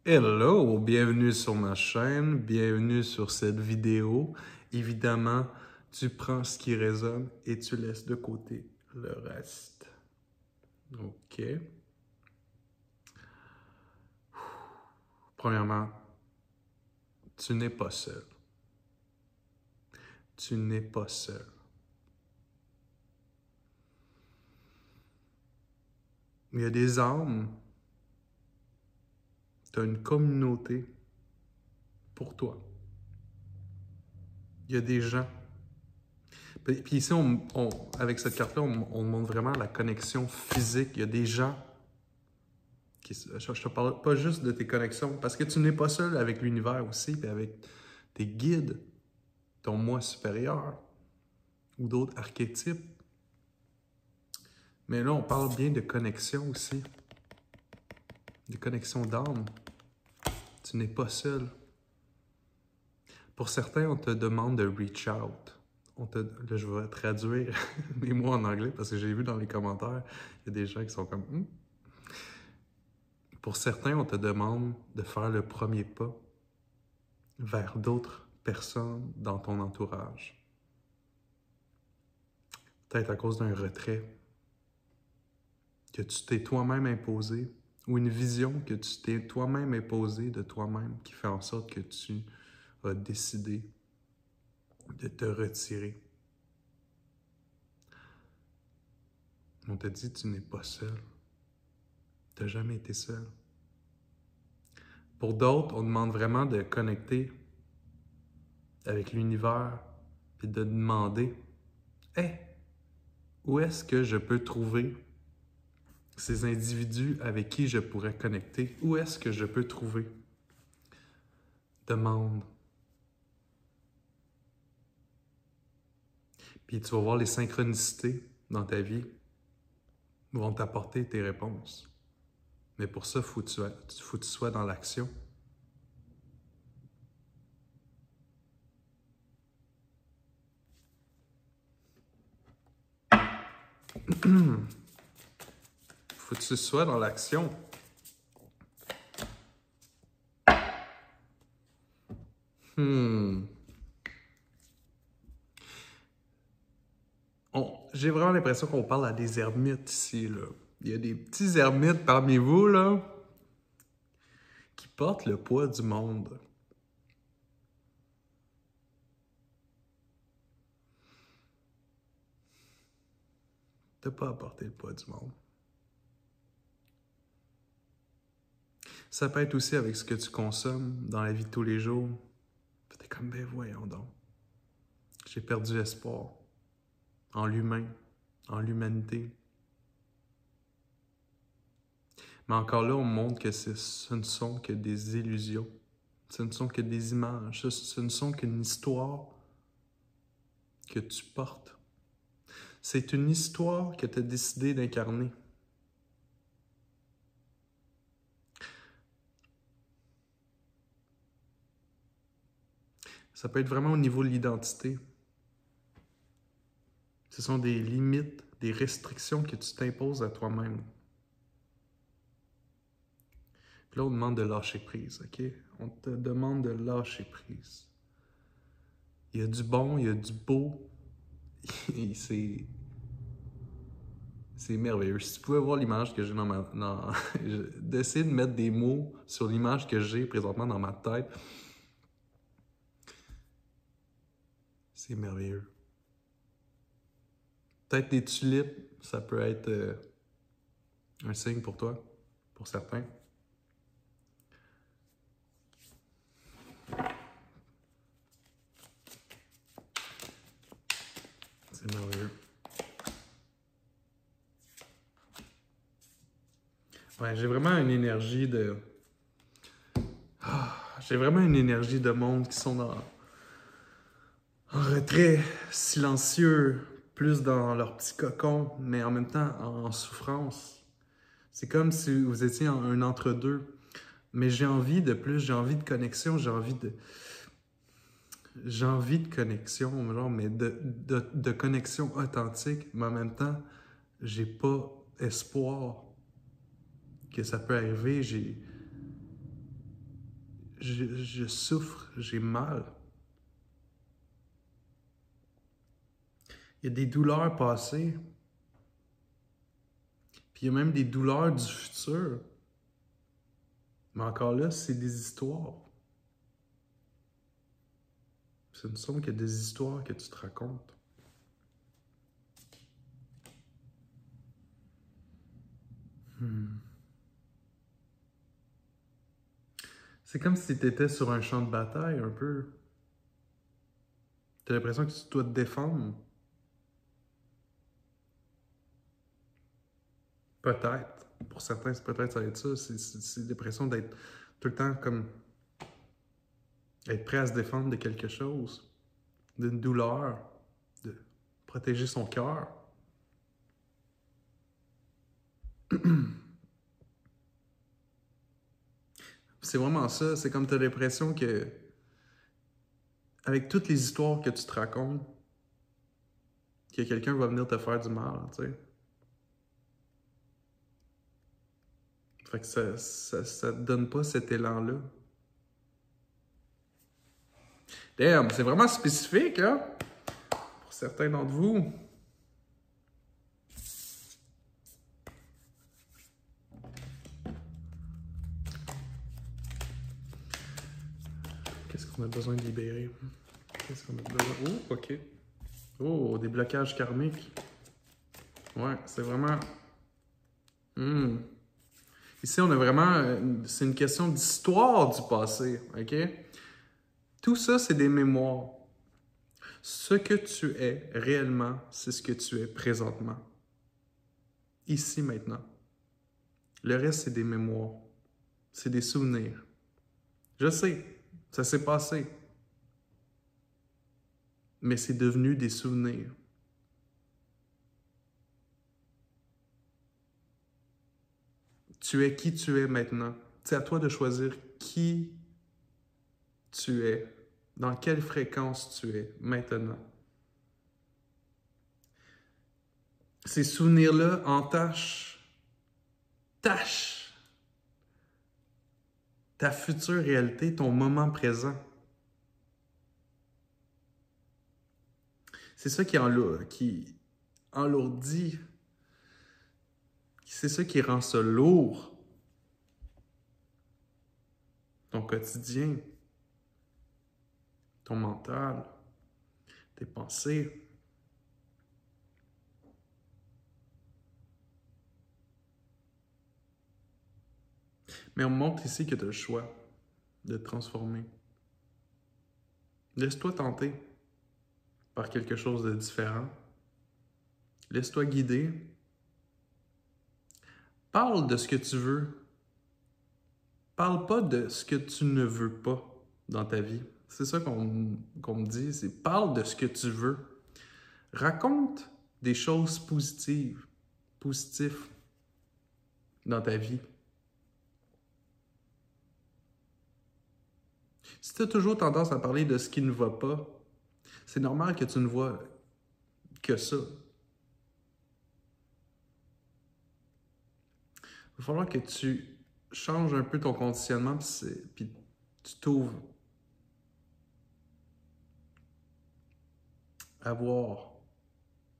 Hello, bienvenue sur ma chaîne, bienvenue sur cette vidéo. Évidemment, tu prends ce qui résonne et tu laisses de côté le reste. OK. Premièrement, tu n'es pas seul. Tu n'es pas seul. Il y a des âmes, tu as une communauté pour toi. Il y a des gens. Puis ici, avec cette carte-là, on montre vraiment la connexion physique. Il y a des gens je te parle pas juste de tes connexions, parce que tu n'es pas seul avec l'univers aussi, puis avec tes guides, ton moi supérieur, ou d'autres archétypes. Mais là, on parle bien de connexion aussi, de connexion d'âme. Tu n'es pas seul. Pour certains, on te demande de reach out. Là, je vais traduire mes mots en anglais, parce que j'ai vu dans les commentaires, il y a des gens qui sont comme Pour certains, on te demande de faire le premier pas vers d'autres personnes dans ton entourage. Peut-être à cause d'un retrait que tu t'es toi-même imposé ou une vision que tu t'es toi-même imposée de toi-même qui fait en sorte que tu as décidé de te retirer. On te dit tu n'es pas seul. Tu n'as jamais été seul. Pour d'autres, on demande vraiment de connecter avec l'univers et de demander « Hey, où est-ce que je peux trouver ces individus avec qui je pourrais connecter? Où est-ce que je peux trouver? » Demande. Puis tu vas voir les synchronicités dans ta vie vont t'apporter tes réponses. Mais pour ça, il faut que tu sois dans l'action. Faut que tu sois dans l'action. J'ai vraiment l'impression qu'on parle à des ermites ici, là. Il y a des petits ermites parmi vous, là, qui portent le poids du monde. T'as pas à porter le poids du monde. Ça peut être aussi avec ce que tu consommes dans la vie de tous les jours. T'es comme, ben voyons donc. J'ai perdu espoir en l'humain, en l'humanité. Mais encore là, on montre que ce ne sont que des illusions. Ce ne sont que des images. Ce ne sont qu'une histoire que tu portes. C'est une histoire que tu as décidé d'incarner. Ça peut être vraiment au niveau de l'identité. Ce sont des limites, des restrictions que tu t'imposes à toi-même. Puis là, on demande de lâcher prise, OK? On te demande de lâcher prise. Il y a du bon, il y a du beau. C'est merveilleux. Si tu pouvais voir l'image que j'ai dans ma... d'essayer de mettre des mots sur l'image que j'ai présentement dans ma tête, c'est merveilleux. Peut-être des tulipes, ça peut être un signe pour toi, pour certains. C'est merveilleux. Ouais, j'ai vraiment une énergie de... j'ai vraiment une énergie de monde qui sont en retrait, silencieux, plus dans leur petit cocon, mais en même temps en souffrance. C'est comme si vous étiez en un entre-deux. Mais j'ai envie de plus, j'ai envie de connexion, j'ai envie de connexion, genre, mais de connexion authentique, mais en même temps, j'ai pas espoir que ça peut arriver. je souffre, j'ai mal. Il y a des douleurs passées. Puis il y a même des douleurs du futur. Mais encore là, c'est des histoires. Ce ne sont que des histoires que tu te racontes. C'est comme si tu étais sur un champ de bataille un peu. Tu as l'impression que tu dois te défendre. Peut-être. Pour certains, peut-être ça va être ça. C'est l'impression d'être tout le temps comme être prêt à se défendre de quelque chose, d'une douleur, de protéger son cœur. C'est vraiment ça. C'est comme tu as l'impression que, avec toutes les histoires que tu te racontes, que quelqu'un va venir te faire du mal, tu sais. Fait que ça te donne pas cet élan-là. Damn, c'est vraiment spécifique, hein? Pour certains d'entre vous. Qu'est-ce qu'on a besoin de libérer? Qu'est-ce qu'on a besoin? Oh, ok. Oh, des blocages karmiques. Ouais, c'est vraiment... Ici, on a vraiment... c'est une question d'histoire du passé, ok? Tout ça, c'est des mémoires. Ce que tu es réellement, c'est ce que tu es présentement. Ici, maintenant. Le reste, c'est des mémoires. C'est des souvenirs. Je sais, ça s'est passé. Mais c'est devenu des souvenirs. Tu es qui tu es maintenant. C'est à toi de choisir qui tu es, dans quelle fréquence tu es maintenant. Ces souvenirs-là tachent ta future réalité, ton moment présent. C'est ça qui enlourdit. C'est ça qui rend ça lourd. Ton quotidien, ton mental, tes pensées. Mais on montre ici que tu as le choix de te transformer. Laisse-toi tenter par quelque chose de différent. Laisse-toi guider. Parle de ce que tu veux. Parle pas de ce que tu ne veux pas dans ta vie. C'est ça qu'on me dit, c'est parle de ce que tu veux. Raconte des choses positives dans ta vie. Si tu as toujours tendance à parler de ce qui ne va pas, c'est normal que tu ne vois que ça. Il va falloir que tu changes un peu ton conditionnement, puis tu t'ouvres à voir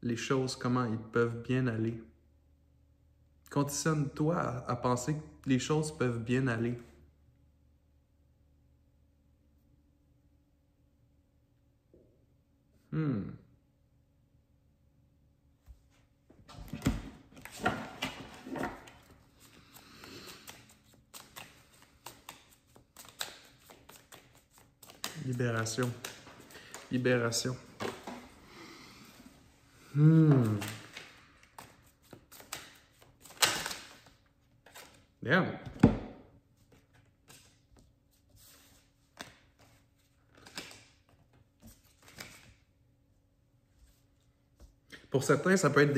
les choses, comment ils peuvent bien aller. Conditionne-toi à penser que les choses peuvent bien aller. Libération. Libération. Damn. Pour certains, ça peut être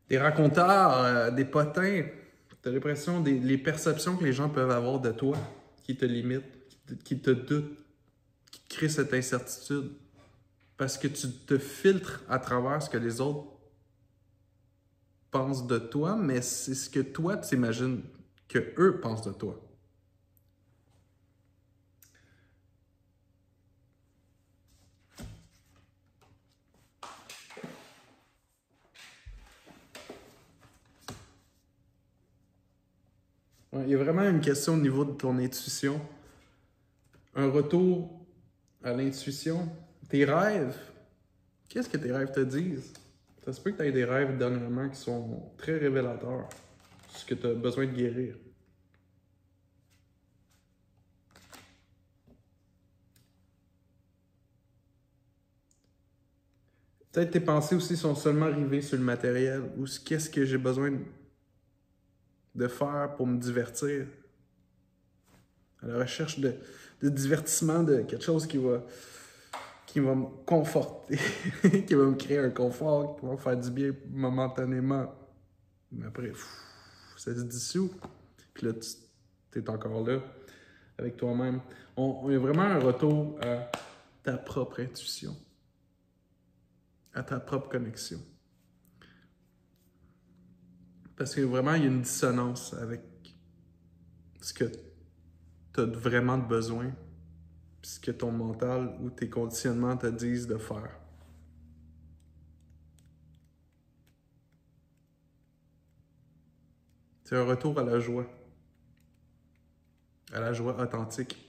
des raconteurs, des potins. Tu as l'impression les perceptions que les gens peuvent avoir de toi qui te limitent, qui te doutent, qui te créent cette incertitude. Parce que tu te filtres à travers ce que les autres pensent de toi, mais c'est ce que toi t'imagines que eux pensent de toi. Ouais, il y a vraiment une question au niveau de ton intuition. Un retour à l'intuition. Tes rêves. Qu'est-ce que tes rêves te disent? Ça se peut que tu aies des rêves dernièrement qui sont très révélateurs. Ce que tu as besoin de guérir. Peut-être tes pensées aussi sont seulement rivées sur le matériel. Ou qu'est-ce que j'ai besoin de faire pour me divertir? À la recherche de divertissement, de quelque chose qui va me conforter, qui va me créer un confort, qui va me faire du bien momentanément. Mais après, ça se dissout. Puis là, tu es encore là avec toi-même. Il y a vraiment un retour à ta propre intuition, à ta propre connexion. Parce que vraiment, il y a une dissonance avec ce que tu as vraiment besoin, puis ce que ton mental ou tes conditionnements te disent de faire. C'est un retour à la joie authentique.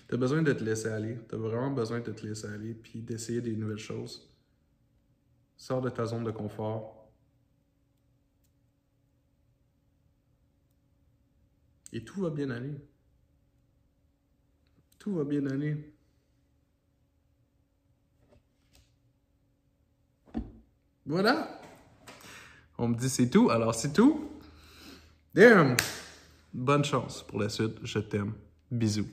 Tu as besoin de te laisser aller. Tu as vraiment besoin de te laisser aller puis d'essayer des nouvelles choses. Sors de ta zone de confort. Et tout va bien aller. Tout va bien aller. Voilà. On me dit c'est tout, alors c'est tout. Damn! Bonne chance pour la suite. Je t'aime. Bisous.